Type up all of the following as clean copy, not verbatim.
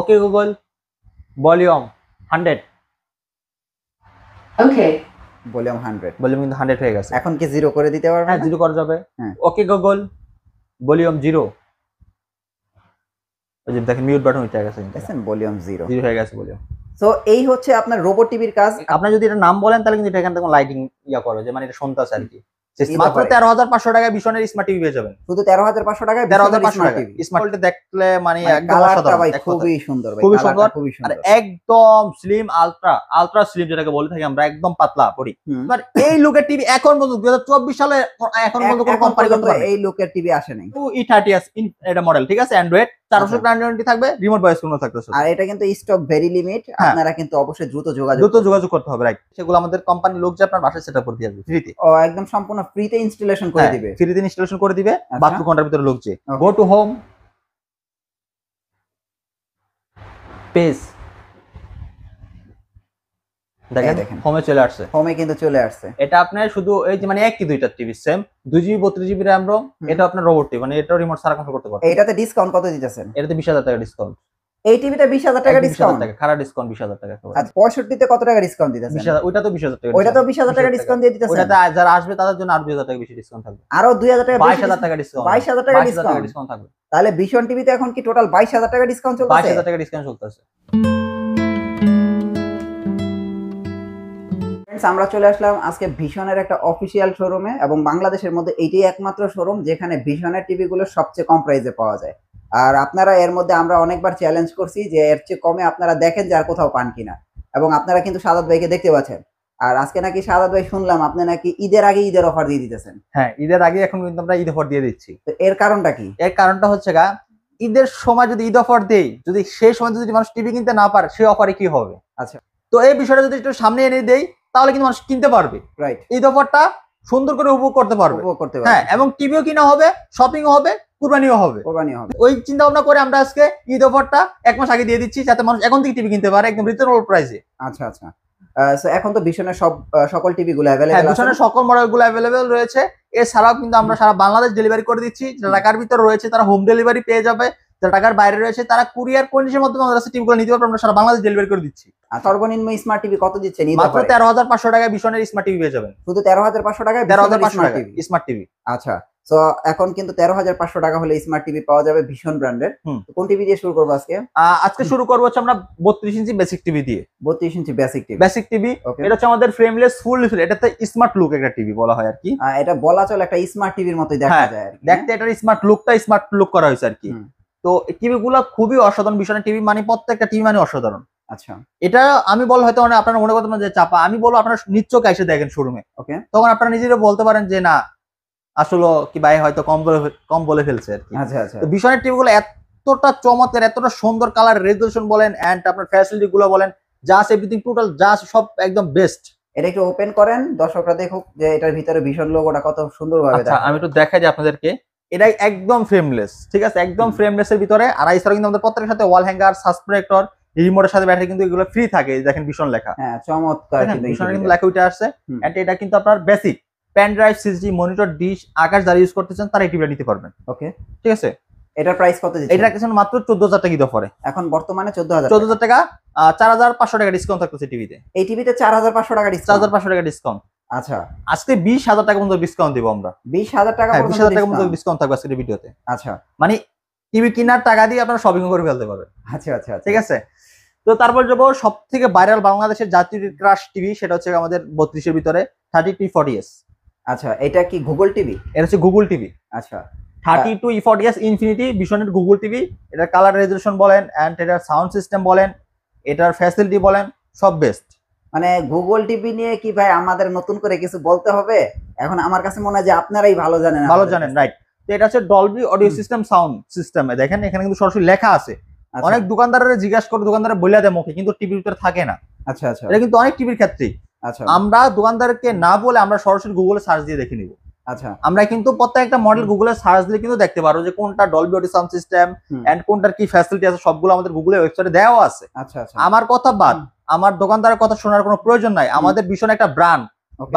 Okay Google volume 100। ওকে volume 100। Volume কিন্তু 100 হয়ে গেছে। এখন কি 0 করে দিতে পারবেন? হ্যাঁ 0 করা যাবে। হ্যাঁ। Okay Google volume 0। ওই যে দেখেন মিউট বাটন উঠে গেছে, দেখেন ভলিউম 0 হয়ে গেছে ভলিউম। সো এই হচ্ছে আপনার রোবট টিভির কাজ। আপনি যদি এটা নাম বলেন তাহলে কিন্তু এটা এখান থেকে লাইটিং করে যে মানে এটা শুনতাছে আর কি। এটা মাত্র করে। 13,500 টাকায় ভিশনের স্মার্ট টিভি পেয়ে যাবেন। শুধু 13,500 টাকায় 13,500 টাকা টিভি। স্মার্ট দেখলে মানে একদম কালারটা অসাধারণ, ভাই এক কথায়। খুবই সুন্দর ভাই, খুবই কালারটা সুন্দর। খুবই আর সুন্দর। একদম স্লিম আলট্রা স্লিম যেটাকে বলে থাকি আমরা, একদম পাতলা পড়ি। এবার এই লুকের টিভি এখন পর্যন্ত 2024 সালে এখন পর্যন্ত কোনো কোম্পানি করতে পারে এই লুকের টিভি আসে নাই। E30s এটা মডেল, ঠিক আছে, অ্যান্ড্রয়েড 400 গ্যারান্টি থাকবে, রিমোট ভয়েস কন্ট্রোল থাকবে। আর এটা কিন্তু স্টক ভেরি লিমিট, আপনারা কিন্তু অবশ্যই দ্রুত যোগাযোগ করতে হবে, রাইট। সেগুলো আমাদের কোম্পানির লোক যে আপনার বাসায় সেটআপ করে দিয়ে যাবে ফ্রিতে। ও একদম সম্পূর্ণ ফ্রিতে ইনস্টলেশন করে দিবে। ফ্রিতে ইনস্টলেশন করে দিবে, আচ্ছা। 72 ঘন্টার ভিতরে লোক যে। গো টু হোম পেজ, দেখেন হোমে চলে আসছে। হোমে কিন্তু চলে আসছে। এটা আপনার শুধু এই যে মানে একই দুইটা TV same 2GB 32GB RAM ROM। এটা আপনার রোবট টিভি, মানে এটা রিমোট ছাড়া কন্ট্রোল করতে পারবে। এটাতে ডিসকাউন্ট কত দিতেছেন? এটাতে 20,000 টাকা ডিসকাউন্ট। এই টিভিতে 20,000 টাকা ডিসকাউন্ট? খারাপ ডিসকাউন্ট 20,000 টাকা। আচ্ছা 65 তে কত টাকা ডিসকাউন্ট দিতেছেন? 20,000। ওইটা তো 20,000 টাকা। ওইটা তো 20,000 টাকা ডিসকাউন্ট দিয়ে দিতেছেন। ওইটাতে যারা আসবে তাদের জন্য আরো 2,000 টাকা বেশি ডিসকাউন্ট থাকবে। আরো 2,000 টাকা 22,000 টাকা ডিসকাউন্ট। 22,000 টাকা ডিসকাউন্ট থাকবে। তাহলে ভিশন টিভিতে এখন কি টোটাল 22,000 টাকা ডিসকাউন্ট চলতেছে? 22,000 টাকা ডিসকাউন্ট চলতেছে। আমরা চলে আসলাম আজকে ভিশনের একটা অফিসিয়াল শোরুমে, এবং বাংলাদেশের মধ্যে এইটাই একমাত্র শোরুম যেখানে ভিশনের টিভি গুলো সবচেয়ে কম প্রাইসে পাওয়া যায়। আর আপনারা এর মধ্যে আমরা অনেকবার চ্যালেঞ্জ করছি যে এর চেয়ে কমে আপনারা দেখেন যে আর কোথাও পান কিনা, এবং আপনারা কিন্তু সাদাত ভাইকে দেখতে পাচ্ছেন। আর আজকে নাকি সাদাত ভাই শুনলাম আপনি নাকি ঈদের আগে ঈদের অফার দিয়ে দিতেছেন। হ্যাঁ ঈদের আগে এখন কিন্তু আমরা ঈদ অফার দিয়ে দিচ্ছি। তো এর কারণটা কি? এর কারণটা হচ্ছে ঈদের সময় যদি ঈদ অফার দেই, যদি সেই সময় যদি মানুষ টিভি কিনতে না পারে সেই অফারে কি হবে? আচ্ছা তো এই বিষয়টা যদি একটু সামনে এনে দেই তাহলে কিন্তু মানুষ কিনতে পারবে, রাইট। ঈদ অফারটা সুন্দর করে উপভোগ করতে পারবে। হ্যাঁ, এবং টিভিও কিনা হবে, শপিংও হবে, কুরবানিও হবে। ওই চিন্তা ভাবনা করে আমরা আজকে ঈদ অফারটা 1 মাস আগে দিয়ে দিচ্ছি, যাতে মানুষ এখন থেকে টিভি কিনতে পারে একদম রিজনেবল প্রাইসে। আচ্ছা আচ্ছা। এখন তো ভিশনের সকল টিভি গুলো अवेलेबल আছে। ভিশনের সকল মডেলগুলো अवेलेबल রয়েছে। এছাড়াও কিন্তু আমরা সারা বাংলাদেশ ডেলিভারি করে দিচ্ছি। যারা ঢাকার ভিতরে রয়েছে তারা হোম ডেলিভারি পেয়ে যাবে, যারা ঢাকার বাইরে রয়েছে তারা কুরিয়ার কন্ডিশনের মাধ্যমে আমাদের কাছে টিভিগুলো নিতে পারবে। আমরা সারা বাংলাদেশ ডেলিভারি করে দিচ্ছি। আর সর্বনিম্ন স্মার্ট টিভি কত দিচ্ছেন? মাত্র 13,500 টাকায় ভিশনের স্মার্ট টিভি পেয়ে যাবেন। শুধু 13,500 টাকায় 13,500 টাকা স্মার্ট টিভি। আচ্ছা, সো এখন কিন্তু 13,500 টাকা হলে স্মার্ট টিভি পাওয়া যাবে ভিশন ব্র্যান্ডের। কোন টিভি দিয়ে শুরু করব আজকে? আজকে শুরু করব হচ্ছে আমরা 32 ইঞ্চি বেসিক টিভি দিয়ে। 32 ইঞ্চি বেসিক টিভি। এটা হচ্ছে আমাদের ফ্রেমলেস ফুল ডিসপ্লে। এটাতে স্মার্ট লুক একটা টিভি বলা হয় আর কি। এটা বলা চলে একটা স্মার্ট টিভির মতোই দেখা যায় আর কি। দেখতে এটার স্মার্ট লুক করা হয়েছে আর কি। তো এই টিভিগুলো খুবই অসাধারণ। ভিশনের টিভি মানে প্রত্যেকটা টিভি মানে অসাধারণ। আচ্ছা, এটা আমি বল হয়তো মানে আপনারা মনে করতে পারেন যে চাপা, আমি বলবো আপনারা নিশ্চয়ই এসে দেখেন শোরুমে। ওকে, তখন আপনারা নিজেরা বলতে পারেন যে না আসলে কি ভাই হয়তো কম বলে ফেলছে আর কি। আচ্ছা আচ্ছা। তো ভিশনের টিভিগুলো এতটা চমৎকার, এতটা সুন্দর, কালার রেজোলিউশন বলেন এন্ড আপনার ফ্যাসিলিটি গুলো বলেন, জাস্ট এভরিথিং টোটাল জাস্ট সব একদম বেস্ট। এটা একটু ওপেন করেন, দর্শকরা দেখুক যে এটার ভিতরে ভিশন লোগোটা কত সুন্দরভাবে দেখা। আচ্ছা আমি একটু দেখাই দিই আপনাদেরকে। এটা একদম ফ্রেমলেস, ঠিক আছে, একদম ফ্রেমলেস এর ভিতরে। আর এছাড়াও কিন্তু আমাদের প্রত্যেকের সাথে ওয়াল হ্যাঙ্গার, সাসপেক্টর, রিমোটের সাথে ব্যাটারি কিন্তু এগুলো ফ্রি থাকে। দেখেন ভিশন লেখা। হ্যাঁ চমৎকার, ভিশন কিন্তু লেখা উঠে আসছে। এন্ড এটা কিন্তু আপনার basic pen drive, SSD, monitor, dish, Akash যারা ইউজ করতেছেন তারা এই টিভিটা নিতে পারবেন। ওকে, ঠিক আছে। এটার প্রাইস কত দিচ্ছেন? এটা কিছু মাত্র 14,000 টাকা অফারে। এখন বর্তমানে 14,000 টাকা। 4,500 টাকা ডিসকাউন্ট থাকতেছে টিভিতে। এই টিভিতে 4,500 টাকা ডিসকাউন্ট। 4,500 টাকা ডিসকাউন্ট। আচ্ছা, আজকে 20,000 টাকা পর্যন্ত ডিসকাউন্ট দিব আমরা। 20,000 টাকা পর্যন্ত 20,000 টাকা পর্যন্ত ডিসকাউন্ট থাকবে আজকের ভিডিওতে। আচ্ছা, মানে টিভি কেনার টাকা দিয়ে আপনারা শপিং করে ফেলতে পারবেন। আচ্ছা আচ্ছা, ঠিক আছে। তো তারপর যাব সবথেকে ভাইরাল বাংলাদেশের জাতীয় ক্রাশ টিভি, সেটা হচ্ছে আমাদের 32 এর ভিতরে 32E40s। আচ্ছা, এটা কি গুগল টিভি? এটা হচ্ছে গুগল টিভি। আচ্ছা, 32E40s ইনফিনিটি ভিশনের গুগল টিভি। এটার কালার রেজোলিউশন বলেন এন্ড এটার সাউন্ড সিস্টেম বলেন, এটার ফ্যাসিলিটি বলেন, সব বেস্ট। মানে গুগল টিভি নিয়ে কি ভাই আমাদের নতুন করে কিছু বলতে হবে? এখন আমার কাছে মনে হয় যে আপনারাই ভালো জানেন। রাইট। তো এটা হচ্ছে ডলবি অডিও সিস্টেম সাউন্ড সিস্টেমে। দেখেন এখানে কিন্তু সরাসরি লেখা আছে। অনেক দোকানদাররা জিজ্ঞাসা করে, দোকানদার বলে দেয় মুখে, কিন্তু টিভির ভিতরে থাকে না। আচ্ছা আচ্ছা, এটা কিন্তু অনেক টিভির ক্ষেত্রেই। আচ্ছা, আমরা দোকানদারকে না বলে আমরা সরাসরি গুগলে সার্চ দিয়ে দেখে নিব। আচ্ছা, আমরা কিন্তু প্রত্যেকটা মডেল গুগলে সার্চ দিলে কিন্তু দেখতে পারবো যে কোনটা Dolby audio sound system and কোনটার কি ফ্যাসিলিটি আছে, সবগুলো আমাদের গুগলে ওয়েবসাইটে দেওয়া আছে। আচ্ছা আচ্ছা, আমার কথা বাদ, আমার দোকানদারের কথা শোনার কোনো প্রয়োজন নাই। আমাদের ভীষণ একটা ব্র্যান্ড,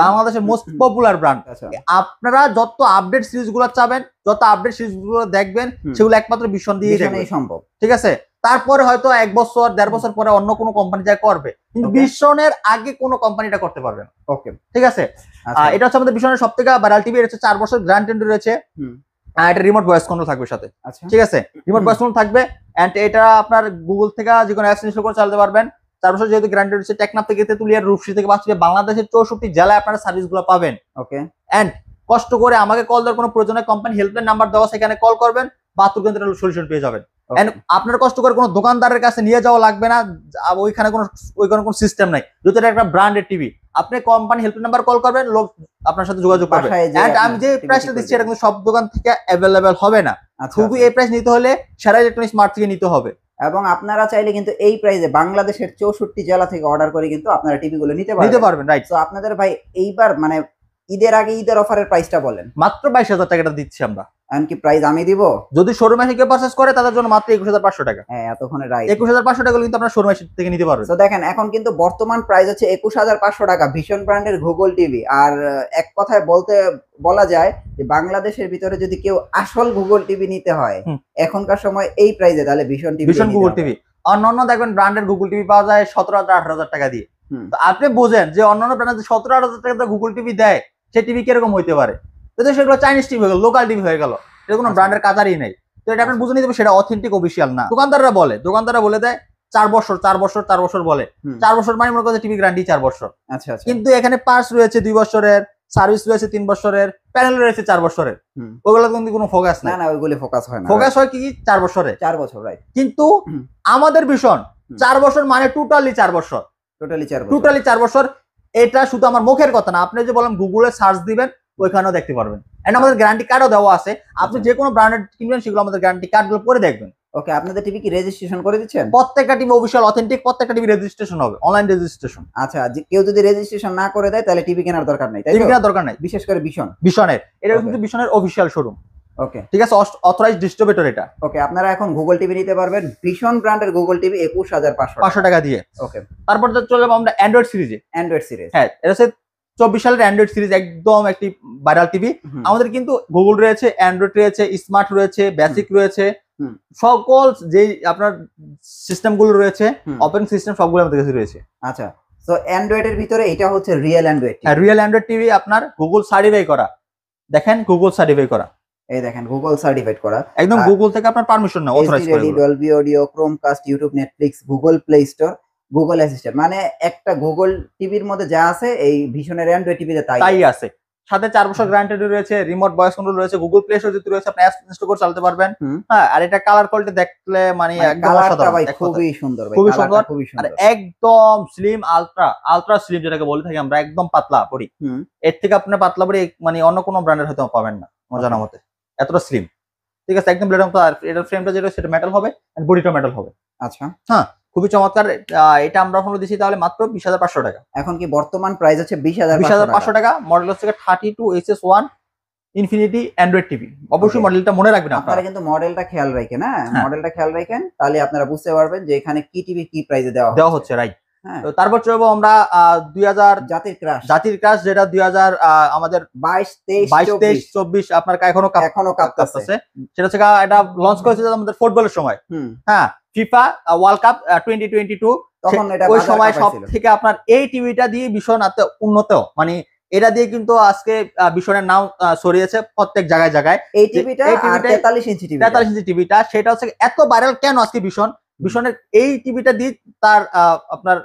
বাংলাদেশের মোস্ট পপুলার ব্র্যান্ড। আপনারা যত আপডেট সিরিজ গুলো চাবেন, যত আপডেট সিরিজ গুলো দেখবেন, সেগুলো একমাত্র ভীষণ দিয়ে সম্ভব। ঠিক আছে। তারপরে হয়তো 1 বছর 1.5 বছর পরে অন্য কোনো কোম্পানি যা করবে, কিন্তু ভিশনের আগে কোনো কোম্পানি এটা করতে পারবে না। ওকে, ঠিক আছে। এটা হচ্ছে আমাদের ভিশনের সবথেকে ভাইরাল টিভি, এটা হচ্ছে 4 বছর গ্যারান্টি রয়েছে। এটা রিমোট ভয়েস কন্ট্রোল থাকবে সাথে। ঠিক আছে, রিমোট ভয়েস কন্ট্রোল থাকবে এন্ড এটা আপনার গুগল থেকে যে কোনো অ্যাপস ইনস্টল করে চালাতে পারবেন। 4 বছর যেহেতু গ্যারান্টি রয়েছে, টেকনাফ থেকে তেতুলিয়া, রূপসী থেকে বাঁচবে, বাংলাদেশের 64 জেলায় আপনারা সার্ভিসগুলো পাবেন। ওকে, এন্ড কষ্ট করে আমাকে কল দেওয়ার কোনো প্রয়োজন নেই, কোম্পানি হেল্পলাইন নাম্বার দেওয়া, সেখানে কল করবেন, 72 ঘন্টার সলিউশন পেয়ে যাবেন। এন্ড আপনার কষ্ট করে কোনো দোকানদারের কাছে নিয়ে যাওয়া লাগবে না, ওইখানে কোনো সিস্টেম নাই। যদি এটা একটা ব্র্যান্ডেড টিভি, আপনি কোম্পানি হেল্পলাইন নাম্বার কল করবেন, লোক আপনার সাথে যোগাযোগ করবে। এন্ড আমি যে প্রাইসটা দিচ্ছি এটা কিন্তু সব দোকান থেকে অ্যাভেলেবেল হবে না, শুধু এই প্রাইস নিতে হলে সেরা ইলেকট্রনিক্স মার্ট থেকে নিতে হবে। এবং আপনারা চাইলে কিন্তু এই প্রাইসে বাংলাদেশের 64 জেলা থেকে অর্ডার করে কিন্তু আপনারা টিভি গুলো নিতে পারবেন। রাইট। তো আপনাদের ভাই এইবার মানে ঈদের আগে ঈদের অফারের প্রাইসটা বলেন। মাত্র 22,000 টাকাটা দিচ্ছি আমরা। এমনকি প্রাইস আমি দিব, যদি শোরুমে থেকে পারচেজ করে তাদের জন্য মাত্র 21,500 টাকা। হ্যাঁ, এতক্ষণে রাইট, 21,500 টাকা কিন্তু আপনারা শোরুমে থেকে নিতে পারবেন। তো দেখেন এখন কিন্তু বর্তমান প্রাইস হচ্ছে 21,500 টাকা ভিশন ব্র্যান্ডের গুগল টিভি। আর এক কথায় বলা যায় যে বাংলাদেশের ভিতরে যদি কেউ আসল গুগল টিভি নিতে হয় এখনকার সময় এই প্রাইসে, তাহলে ভিশন গুগল টিভি। অন্যান্য দেখবেন ব্র্যান্ডের গুগল টিভি পাওয়া যায় 17,000-18,000 টাকা দিয়ে। তো আপনি বোঝেন যে অন্যান্য ব্র্যান্ডে 17,000 টাকা গুগল টিভি দেয়, সেই টিভি কিরকম হইতে পারে। তো সেগুলো চাইনিজ টিভি হয়ে গেল, লোকাল টিভি হয়ে গেল, এটা কোনো ব্র্যান্ডের কাতারই নেই। তো এটা আপনি বুঝে নিতে হবে সেটা অথেন্টিক অফিসিয়াল না। দোকানদাররা বলে দেয় 4 বছর 4 বছর 4 বছর বলে, 4 বছর মানে মনে করছে টিভি গ্যারান্টি 4 বছর। আচ্ছা, কিন্তু এখানে পার্টস রয়েছে 2 বছরের, সার্ভিস রয়েছে 3 বছরের, প্যানেল রয়েছে 4 বছরের। ওগুলো কিন্তু কোনো ফোকাস নাই। না, ওইগুলো ফোকাস হয় না। ফোকাস হয় কি 4 বছরে, 4 বছর, রাইট। কিন্তু আমাদের ভিশন 4 বছর মানে টোটালি 4 বছর, টোটালি 4 বছর। এটা শুধু আমার মুখের কথা না, আপনি যে বলেন গুগলে সার্চ দিবেন ওইখানেও দেখতে পারবেন। এন্ড আমাদের গ্যারান্টি কার্ডও দেওয়া আছে, আপনি যে কোনো ব্র্যান্ডেড কিনবেন সেগুলো আমাদের গ্যারান্টি কার্ডগুলো পরে দেখবেন। ওকে, আপনাদের টিভি কি রেজিস্ট্রেশন করে দিচ্ছেন? প্রত্যেকটা টিভি অফিশিয়াল অথেন্টিক, প্রত্যেকটা টিভি রেজিস্ট্রেশন হবে, অনলাইন রেজিস্ট্রেশন। আচ্ছা, কেউ যদি রেজিস্ট্রেশন না করে দেয় তাহলে টিভি কেনার দরকার নাই, তাই তো? টিভি কেনার দরকার নাই, বিশেষ করে ভিশনের। এটা কিন্তু ভিশনের অফিশিয়াল শোরুম। ওকে, ঠিক আছে, অথরাইজড ডিস্ট্রিবিউটর এটা। ওকে, আপনারা এখন গুগল টিভি নিতে পারবেন ভিশন ব্র্যান্ডের গুগল টিভি 21,500 টাকা দিয়ে। ওকে, তারপর চলে যাবো আমরা অ্যান্ড্রয়েড সিরিজে। হ্যাঁ, এটা হচ্ছে 24 সালের অ্যান্ড্রয়েড সিরিজ, একদম একটি ভাইরাল টিভি। আমাদের কিন্তু গুগল রয়েছে, অ্যান্ড্রয়েড রয়েছে, স্মার্ট রয়েছে, বেসিক রয়েছে, সকল যে আপনার সিস্টেম গুলো রয়েছে, অপারেটিং সিস্টেম সবগুলো আমাদের কাছে রয়েছে। আচ্ছা, তো অ্যান্ড্রয়েড এর ভিতরে এটা হচ্ছে রিয়েল অ্যান্ড্রয়েড। হ্যাঁ, রিয়েল অ্যান্ড্রয়েড টিভি আপনার গুগল সার্টিফাই করা। দেখেন, গুগল সার্টিফাই করা, এই দেখেন গুগল সার্টিফাইড করা, একদম গুগল থেকে আপনার পারমিশন না, অথরাইজ করা। Dolby audio, Chromecast, YouTube, Netflix, Google play store, Google assistant, মানে একটা গুগল টিভির মধ্যে যা আছে এই ভিশনের অ্যান্ড্রয়েড টিভিতে তাই আছে। সাথে 4 বছর গ্যারান্টি রয়েছে, রিমোট ভয়েস কন্ট্রোল রয়েছে, গুগল প্লে স্টোর যেটা রয়েছে, আপনি অ্যাপস ইনস্টল করে চালাতে পারবেন। হ্যাঁ, আর এটা কালার কোয়ালিটি দেখলে মানে একদম অসাধারণ, খুবই সুন্দর ভাই, খুবই সুন্দর, আর একদম স্লিম, আলট্রা স্লিম যেটাকে বলে থাকি আমরা, একদম পাতলা পড়ি। এর থেকে আপনি পাতলা পড়ি মানে অন্য কোনো ব্র্যান্ডের হয়তো পাবেন না আমার জানা মতে, এতটা স্লিম। ঠিক আছে, একদম ব্লেড। আর এটার ফ্রেমটা যেটা সেটা মেটাল হবে, এন্ড বডিটা মেটাল হবে। আচ্ছা, হ্যাঁ, খুবই চমৎকার। এটা আমরা এখন দিচ্ছি তাহলে মাত্র 20,500 টাকা। এখন কি বর্তমান প্রাইস হচ্ছে 20,500 টাকা। মডেল হচ্ছে 32HS1 ইনফিনিটি অ্যান্ড্রয়েড টিভি। অবশ্যই মডেলটা মনে রাখবেন আপনারা, কিন্তু মডেলটা খেয়াল রাখেন। হ্যাঁ, মডেলটা খেয়াল রাখেন, তাহলে আপনারা বুঝতে পারবেন যে এখানে কি টিভি কি প্রাইসে দেওয়া হচ্ছে। রাইট। তো তারপর চলবো আমরা 2000 জাতির ক্রাশ, যেটা 2000 আমাদের 22, 23, 24 আপনার এখনো কাঁপতেছে। সেটা হচ্ছে এটা লঞ্চ করেছে আমাদের ফুটবলের সময়। হ্যাঁ, ফিফা ওয়ার্ল্ড কাপ 2022, তখন ওই সময় সব থেকে আপনার এই টিভিটা দিয়ে ভীষণ উন্নত, মানে এটা দিয়ে কিন্তু আজকে ভীষণের নাম ছড়িয়েছে প্রত্যেক জায়গায়। এই টিভিটা 43 ইঞ্চি টিভিটা, সেটা হচ্ছে এত ভাইরাল কেন আজকে ভীষণের এই টিভিটা দিয়ে তার আপনার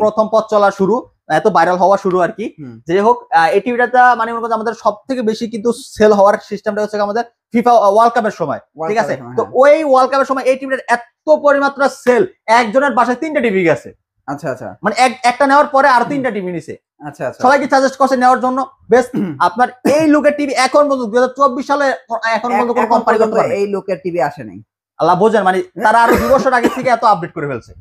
প্রথম পথ চলা শুরু, এত ভাইরাল হওয়া শুরু আর কি। যাই হোক, এই টিভিটা মানে আমাদের সব থেকে বেশি কিন্তু সেল হওয়ার সিস্টেমটা হচ্ছে আমাদের ফিফা ওয়ার্ল্ড কাপের সময়। ঠিক আছে, তো ওই ওয়ার্ল্ড কাপের সময় এই টিভিটার এত পরিমাত্রা সেল, একজনের বাসায় 3টা টিভি গেছে। আচ্ছা আচ্ছা, মানে একটা নেওয়ার পরে আরো 3টা টিভি নিছে। আচ্ছা আচ্ছা, সবাইকে সাজেস্ট করছে নেওয়ার জন্য। বেস্ট আপনার এই লুকের টিভি এখন পর্যন্ত 2024 সালে এখন পর্যন্ত কোনো কোম্পানি করতে পারে এই লুকের টিভি আসে নাই। আল্লাহ বোঝেন, মানে তারা আরো 2 বছর আগে থেকে এত আপডেট করে ফেলছে।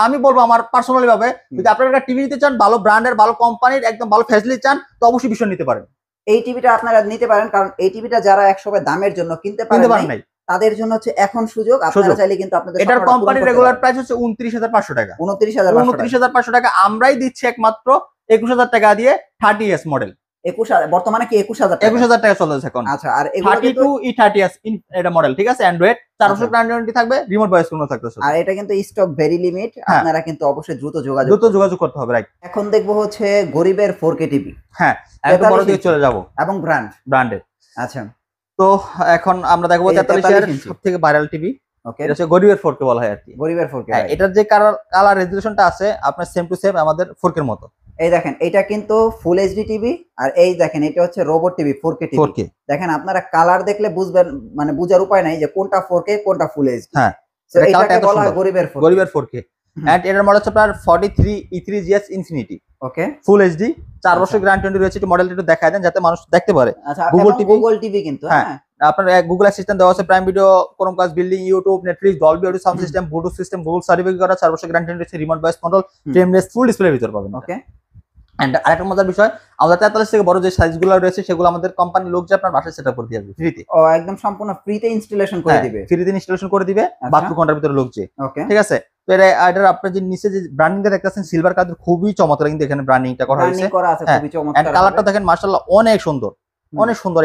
আমি বলবো আমার পার্সোনালি ভাবে, যদি আপনারা একটা টিভি নিতে চান, ভালো ব্র্যান্ডের, ভালো কোম্পানির, একদম ভালো ফ্যাসিলিটি চান, তো অবশ্যই ভীষণ নিতে পারেন। এই টিভিটা আপনারা নিতে পারেন, কারণ এই টিভিটা যারা একসময় দামের জন্য কিনতে পারেন নাই তাদের জন্য হচ্ছে এখন সুযোগ। আপনারা চাইলে কিন্তু আপনাদের এটার কোম্পানির রেগুলার প্রাইস হচ্ছে 29,500 টাকা। 29,500 টাকা আমরাই দিচ্ছি একমাত্র 21,000 টাকা দিয়ে 30S মডেল। 21,000 বর্তমানে কি 21,000 টাকা? 21,000 টাকা চলতেছে এখন। আচ্ছা, আর এগুলো 32 E30 এটা মডেল, ঠিক আছে, অ্যান্ড্রয়েড 4 বছর গ্যারান্টি থাকবে, রিমোট ভয়েস কন্ট্রোল থাকতেছে। আর এটা কিন্তু স্টক ভেরি লিমিট, আপনারা কিন্তু অবশ্যই দ্রুত যোগাযোগ করতে হবে, রাইট। এখন দেখবো হচ্ছে গরিবের 4K টিভি। হ্যাঁ, একটু বড় দিকে চলে যাব, এবং ব্র্যান্ডেড। আচ্ছা, তো এখন আমরা দেখবো 43 এর সবথেকে ভাইরাল টিভি। ওকে, এটা হচ্ছে গরিবের 4K বলা হয় আর কি। গরিবের 4K, হ্যাঁ, এটার যে কালার রেজোলিউশনটা আছে আপনার সেম টু সেম আমাদের 4K এর মতো। এই দেখেন, এটা কিন্তু ফুল এইচডি টিভি, আর এই দেখেন এটা হচ্ছে রোবট টিভি 4K টিভি। দেখেন আপনারা কালার দেখলে বুঝবেন, মানে বুঝার উপায় নাই যে কোনটা 4K কোনটা ফুল এইচডি। হ্যাঁ, সো এটাকে বলা হয় গরিবের 4K। এন্ড এটার মডেল হচ্ছে আপনার 43 E3GS ইনফিনিটি। ওকে, ফুল এইচডি 4 বছর গ্যারান্টি রয়েছে। একটু মডেলটা একটু দেখায় দেন যাতে মানুষ দেখতে পারে। আচ্ছা, গুগল টিভি কিন্তু হ্যাঁ, আপনার গুগল অ্যাসিস্ট্যান্ট দেওয়া আছে, prime video, Chromecast, building, YouTube, Netflix, Dolby audio sound system, Bluetooth system, Google certificate করা, 4 বছর গ্যারান্টি রয়েছে, রিমোট ভয়েস কন্ট্রোল, ফ্রেমলেস ফুল ডিসপ্লের ভিতর পাবেন। ওকে, এন্ড আরেকটা মজার বিষয়, আমাদের 43 থেকে বড় যে সাইজগুলো রয়েছে সেগুলো আমাদের কোম্পানির লোক যে আপনার বাসায় সেটআপ করে দিয়ে যাবে ফ্রিতে। ও, একদম সম্পূর্ণ ফ্রিতে ইনস্টলেশন করে দিবে। ফ্রিতে ইনস্টলেশন করে দিবে বাথরুম কোণার ভিতরে লোক যে। ওকে, ঠিক আছে, তো এটার আপনার যে নিচে যে ব্র্যান্ডিংটা দেখতেছেন সিলভার কালার, খুবই চমৎকার কিন্তু এখানে ব্র্যান্ডিংটা করা হয়েছে। খুবই চমৎকার, এন্ড কালারটা দেখেন মাশাআল্লাহ অনেক সুন্দর, অনেক সুন্দর।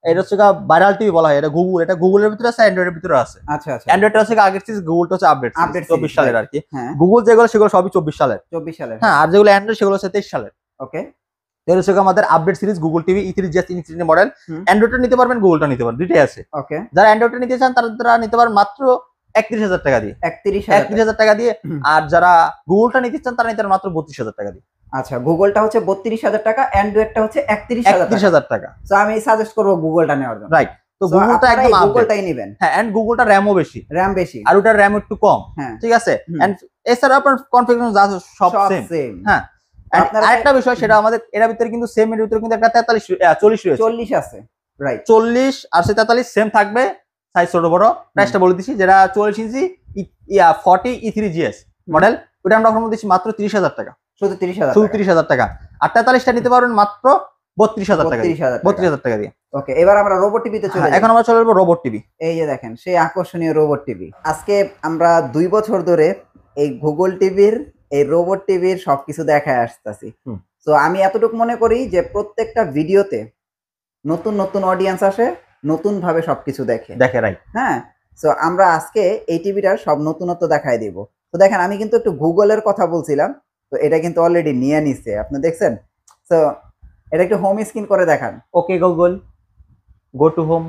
এটা হচ্ছে ভাইরাল টিভি বলা হয়। এটা গুগলের ভিতরে আছে, অ্যান্ড্রয়েডের ভিতরে আছে। আচ্ছা আচ্ছা, অ্যান্ড্রয়েডটা হচ্ছে আগের সিরিজ, গুগলটা হচ্ছে আপডেট 24 সালের আর কি। হ্যাঁ, গুগল যেগুলো সেগুলো সবই 24 সালের। হ্যাঁ, আর যেগুলো অ্যান্ড্রয়েড সেগুলো হচ্ছে 23 সালের। ওকে, এর হচ্ছে আমাদের update series Google TV E3GS infinity model. অ্যান্ড্রয়েডটা নিতে পারবেন, গুগলটা নিতে পারবেন, দুইটাই আছে। ওকে, যারা অ্যান্ড্রয়েডটা নিতে চান তারা নিতে পারেন মাত্র 31,000 টাকা দিয়ে। 31,000 টাকা দিয়ে। আর যারা গুগলটা নিতে চান তারা নিতে পারেন মাত্র 32,000 টাকা দিয়ে। আচ্ছা, গুগলটা হচ্ছে 32,000 টাকা, অ্যান্ড্রয়েডটা হচ্ছে 31,000 টাকা। সো আমি সাজেস্ট করব গুগলটা নেওয়ার জন্য। রাইট, তো গুগলটা একদম গুগলটাই নেবেন। হ্যাঁ, এন্ড গুগলটা র‍্যামও বেশি, আর ওটার র‍্যাম একটু কম। ঠিক আছে, এন্ড এছাড়া আপনার কনফিগারেশন যা সব সেম। হ্যাঁ, আরেকটা বিষয়, সেটা আমাদের এর ভিতরে কিন্তু সেম, এর ভিতরে কিন্তু একটা 40 রয়েছে, 40 আছে। রাইট, 40 আর 43 সেম থাকবে, সাইজ ছোট বড়। প্রাইসটা বলে দিচ্ছি, যেটা 40 ইঞ্চি 40 E3GS মডেল, ওটা আমরা অফার দিচ্ছি মাত্র 30,000 টাকা। শুধু 30,000 টাকা। আর 43টা নিতে পারবেন মাত্র 32,000 টাকা, 32,000 টাকা দিয়ে। ওকে, এবার আমরা রোবট টিভিতে চলে যাই। এখন আমরা চলে যাব রোবট টিভি। এই যে দেখেন সেই আকর্ষণীয় রোবট টিভি। আজকে আমরা 2 বছর ধরে এই গুগল টিভির, এই রোবট টিভির সবকিছু দেখায় আসতেছি। তো আমি এতটুকু মনে করি যে প্রত্যেকটা ভিডিওতে নতুন নতুন অডিয়েন্স আসে, নতুন ভাবে সবকিছু দেখে। রাইট, হ্যাঁ। তো আমরা আজকে এই টিভিটার সব নতুনত্ব দেখায় দিব। তো দেখেন, আমি কিন্তু একটু গুগলের কথা বলছিলাম, তো এটা কিন্তু অলরেডি নিয়ে নিছে, আপনি দেখছেন। তো এটা একটু হোম স্ক্রিন করে দেখান। Okay Google, go to home.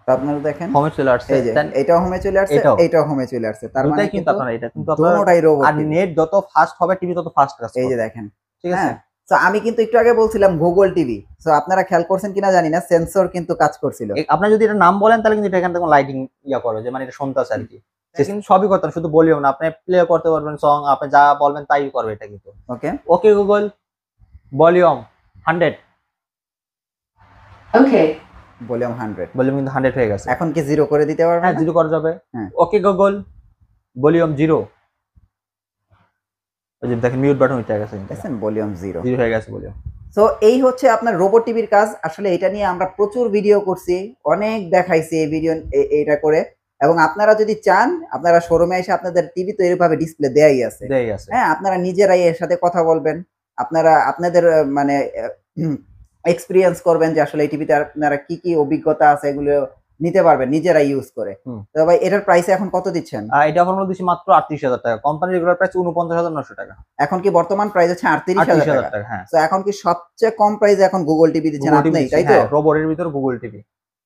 আপনারা দেখেন হোমে চলে আসছে, এই যে এটাও হোমে চলে আসছে, এটাও হোমে চলে আসছে। তার মানে কিন্তু আপনারা এটা কিন্তু দুটোটাই রোবট। আর নেট যত ফাস্ট হবে টিভি তত ফাস্ট কাজ করবে। এই যে দেখেন, ঠিক আছে। তো আমি কিন্তু একটু আগে বলছিলাম গুগল টিভি, তো আপনারা খেয়াল করছেন কিনা জানি না, সেন্সর কিন্তু কাজ করছিল। আপনি যদি এটা নাম বলেন তাহলে কিন্তু এটা এখান থেকে লাইটিং করবে, যে মানে এটা শুনতে আছে আর কি। কিন্তু সবই করতে শুধু বলিও না, আপনি প্লে করতে পারবেন সং, আপনি যা বলবেন তাই করবে এটা কিন্তু। ওকে, ওকে গুগল, ভলিউম 100। ওকে, ভলিউম 100, ভলিউম কিন্তু 100 হয়ে গেছে। এখন কি 0 করে দিতে পারবেন? হ্যাঁ, 0 করা যাবে। Okay Google, volume 0। ওই যে দেখেন মিউট বাটন উঠে গেছে, দেখেন ভলিউম 0 হয়ে গেছে ভলিউম। সো এই হচ্ছে আপনার রোবট টিভির কাজ। আসলে এটা নিয়ে আমরা প্রচুর ভিডিও করছি, অনেক দেখাইছি এই ভিডিও এটা করে। এবং আপনারা যদি চান, আপনারা শোরুমে এসে, আপনাদের টিভি তো এরভাবে ডিসপ্লে দেয়াই আছে। হ্যাঁ, আপনারা নিজেরাই এর সাথে কথা বলবেন, আপনারা আপনাদের মানে এক্সপিরিয়েন্স করবেন যে আসলে এই টিভিতে আপনারা কি কি অভিজ্ঞতা আছে এগুলো নিতে পারবেন নিজেরাই ইউজ করে। তো ভাই, এটার প্রাইস এখন কত দিচ্ছেন? এটা এখন দিচ্ছি মাত্র 38,000 টাকা। কোম্পানির রেগুলার প্রাইস 49,900 টাকা। এখন কি বর্তমান প্রাইস আছে 38,000 টাকা? হ্যাঁ। তো এখন কি সবচেয়ে কম প্রাইসে এখন গুগল টিভি দিচ্ছেন আপনি, তাই তো? রোবটের ভিতর গুগল টিভি।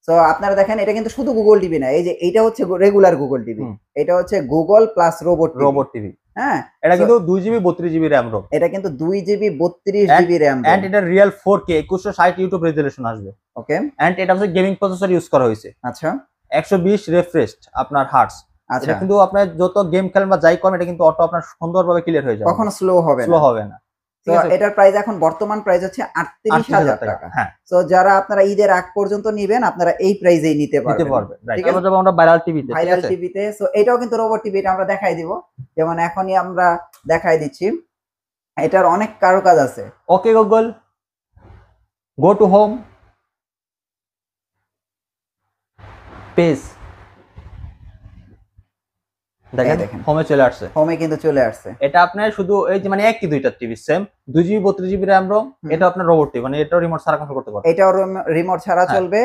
তো আপনারা দেখেন, এটা কিন্তু শুধু গুগল টিভি না, এই যে এইটা হচ্ছে রেগুলার গুগল টিভি, এটা হচ্ছে গুগল প্লাস রোবট টিভি। হ্যাঁ, এটা কিন্তু 2GB 32GB র‍্যাম রোম। এটা কিন্তু 2GB 32GB র‍্যাম, এন্ড এটা রিয়েল 4K 2160 ইউটিউব রেজোলিউশন আসবে। ওকে, এন্ড এটা হচ্ছে গেমিং প্রসেসর ইউজ করা হয়েছে। আচ্ছা, 120 রিফ্রেশ আপনার হার্টস। আচ্ছা, কিন্তু আপনি যত গেম খেলেন বা যাই করেন, এটা কিন্তু অটো আপনার সুন্দরভাবে ক্লিয়ার হয়ে যাবে, কখনো স্লো হবে না। তো এটার প্রাইস এখন বর্তমান প্রাইস হচ্ছে 38,000 টাকা। হ্যাঁ, তো যারা আপনারা ঈদের আগ পর্যন্ত নেবেন, আপনারা এই প্রাইসেই নিতে পারবেন। ঠিক আছে, আমরা ভাইরাল টিভিতে। ভাইরাল টিভিতে। সো এটাও কিন্তু রোবট টিভি, এটা আমরা দেখাই দিব। যেমন এখনই আমরা দেখাই দিচ্ছি, এটার অনেক কারুকাজ আছে। Okay Google, go to home page, দেখেন হোমে চলে আসছে, হোমে কিন্তু চলে আসছে। এটা আপনার শুধু এই যে মানে একই দুইটা TV same 2GB 32GB RAM ROM, এটা আপনার রোবট টিভি, মানে এটাও রিমোট ছাড়া কন্ট্রোল করতে পারবে। এটাও রিমোট ছাড়া চলবে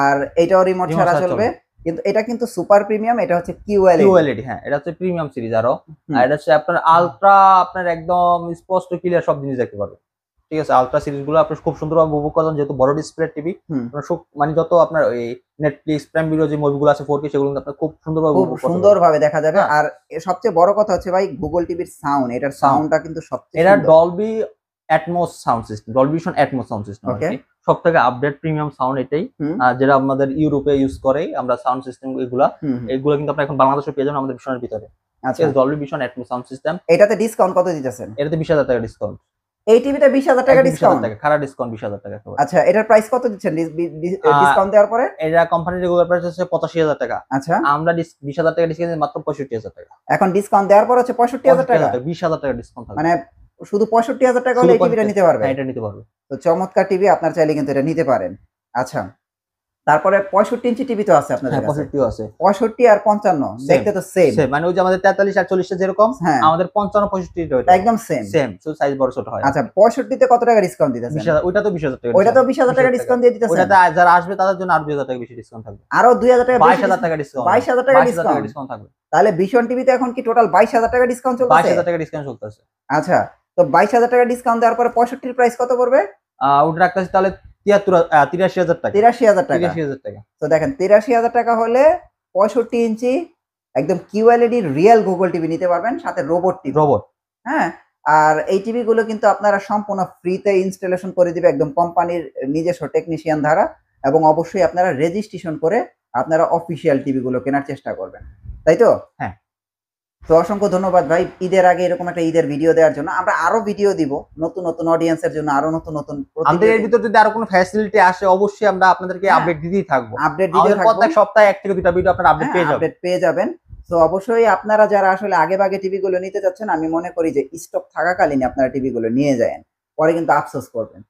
আর এটাও রিমোট ছাড়া চলবে, কিন্তু এটা কিন্তু সুপার প্রিমিয়াম, এটা হচ্ছে QLED। হ্যাঁ, এটা হচ্ছে প্রিমিয়াম সিরিজ আরো। আর এটা হচ্ছে আপনার আলট্রা, আপনার একদম স্পষ্ট ক্লিয়ার সব জিনিস দেখতে পারবে। ঠিক আছে, আলট্রা সিরিজ গুলো আপনি খুব সুন্দরভাবে উপভোগ করবেন, যেহেতু বড় ডিসপ্লে টিভি, মানে যত আপনার ওই নেটফ্লিক্স প্রাইম ভিডিও যে মুভিগুলো আছে 4K সেগুলো আপনি খুব সুন্দরভাবে দেখা যাবে। আর সবচেয়ে বড় কথা হচ্ছে ভাই গুগল টিভির সাউন্ড, এটার সাউন্ডটা কিন্তু সবচেয়ে এটা Dolby atoms sound system, Dolby vision atoms sound system. সবথেকে আপডেট প্রিমিয়াম সাউন্ড এটাই, যেটা আমাদের ইউরোপে ইউজ করে আমরা সাউন্ড সিস্টেম এগুলো কিন্তু আপনি এখন বাংলাদেশে পেয়ে যাবেন আমাদের ভিশনের ভিতরে। আচ্ছা, Dolby vision atoms sound system. এটাতে ডিসকাউন্ট কত দিতেছেন? এটাতে 20,000 টাকা ডিসকাউন্ট। এই টিভিটা 20,000 টাকা ডিসকাউন্ট? খারা ডিসকাউন্ট 20,000 টাকা। আচ্ছা, এটার প্রাইস কত দিচ্ছেন ডিসকাউন্ট দেওয়ার পরে? এটা কোম্পানির রেগুলার প্রাইস হচ্ছে 85,000 টাকা। আচ্ছা, আমরা 20,000 টাকা ডিসকাউন্ট মাত্র 65,000 টাকা। এখন ডিসকাউন্ট দেওয়ার পর হচ্ছে 65,000 টাকা, 20,000 টাকা ডিসকাউন্ট থাকবে। মানে শুধু 65,000 টাকা হলে এই টিভিটা নিতে পারবে? হ্যাঁ, এটা নিতে পারবে। তো চমৎকার টিভি, আপনার চাইলে কিন্তু এটা নিতে পারেন। আচ্ছা, তারপরে 65 ইঞ্চি টিভি তো আছে আপনাদের কাছে? 65 আছে। 65 আর 55 দেখতে তো সেম, মানে ওই যে আমাদের 43 আর 40 যেরকম, আমাদের 55 65 একদম সেম, শুধু সাইজ বড় ছোট হয়। আচ্ছা, 65 তে কত টাকা ডিসকাউন্ট দিতেছেন? 20,000, ওইটা তো 20,000 টাকা। ওইটা তো 20,000 টাকা ডিসকাউন্ট দিয়ে দিতেছেন। ওইটাতে যারা আসবে তাদের জন্য আর 2,000 টাকা বেশি ডিসকাউন্ট থাকবে। আরো 2,000 টাকা, 22,000 টাকা ডিসকাউন্ট। 22,000 টাকা ডিসকাউন্ট থাকবে। তাহলে ভিশন টিভিতে এখন কি টোটাল 22,000 টাকা ডিসকাউন্ট চলতেছে? 22,000 টাকা ডিসকাউন্ট চলতেছে। আচ্ছা, তো 22,000 টাকা ডিসকাউন্ট দেওয়ার পরে 65 এর প্রাইস কত পড়বে? ওটা রাখতেছি তাহলে 83,000 টাকা। 83,000 টাকা। 83,000 টাকা। তো দেখেন 83,000 টাকা হলে 65 ইঞ্চি একদম QLED রিয়েল গুগল টিভি নিতে পারবেন, সাথে রোবট টিভি। রোবট, হ্যাঁ। আর এই টিভি গুলো কিন্তু আপনারা সম্পূর্ণ ফ্রিতে ইনস্টলেশন করে দিবে একদম কোম্পানির নিজস্ব টেকনিশিয়ান দ্বারা, এবং অবশ্যই আপনারা রেজিস্ট্রেশন করে আপনারা অফিশিয়াল টিভি গুলো কেনার চেষ্টা করবেন, তাই তো? হ্যাঁ। তো অসংখ্য ধন্যবাদ ভাই, ঈদের আগে এরকম একটা ঈদের ভিডিও দেওয়ার জন্য। আমরা আরো ভিডিও দিব নতুন নতুন অডিয়েন্সের জন্য, আরো নতুন নতুন। আমাদের এর ভিতর যদি আরো কোনো ফ্যাসিলিটি আসে অবশ্যই আমরা আপনাদেরকে আপডেট দিতেই থাকবো। আপডেট দিতে থাকবো, প্রত্যেক সপ্তাহে 1 থেকে 2টা ভিডিও আপনারা আপডেট পেয়ে যাবেন। তো অবশ্যই আপনারা যারা আসলে আগে ভাগে টিভি গুলো নিতে চাচ্ছেন, আমি মনে করি যে স্টক থাকাকালীন আপনারা টিভি গুলো নিয়ে যান, পরে কিন্তু আফসোস করবেন।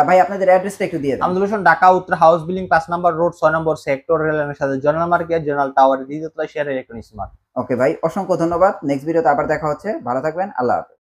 ভাই আপনাদের অ্যাড্রেসটা একটু দিয়ে দেন। আমাদের লোকেশন ঢাকা উত্তর হাউস বিল্ডিং 5 নম্বর রোড 6 নম্বর সেক্টর, রেল লাইনের সাথে জেনারেল মার্কেট, জেনারেল টাওয়ার, দ্বিতীয় তলায় শেয়ার ইলেকট্রনিক্স মার্ট। ওকে ভাই, অসংখ্য ধন্যবাদ। নেক্সট ভিডিওতে আবার দেখা হচ্ছে, ভালো থাকবেন, আল্লাহ হাফেজ।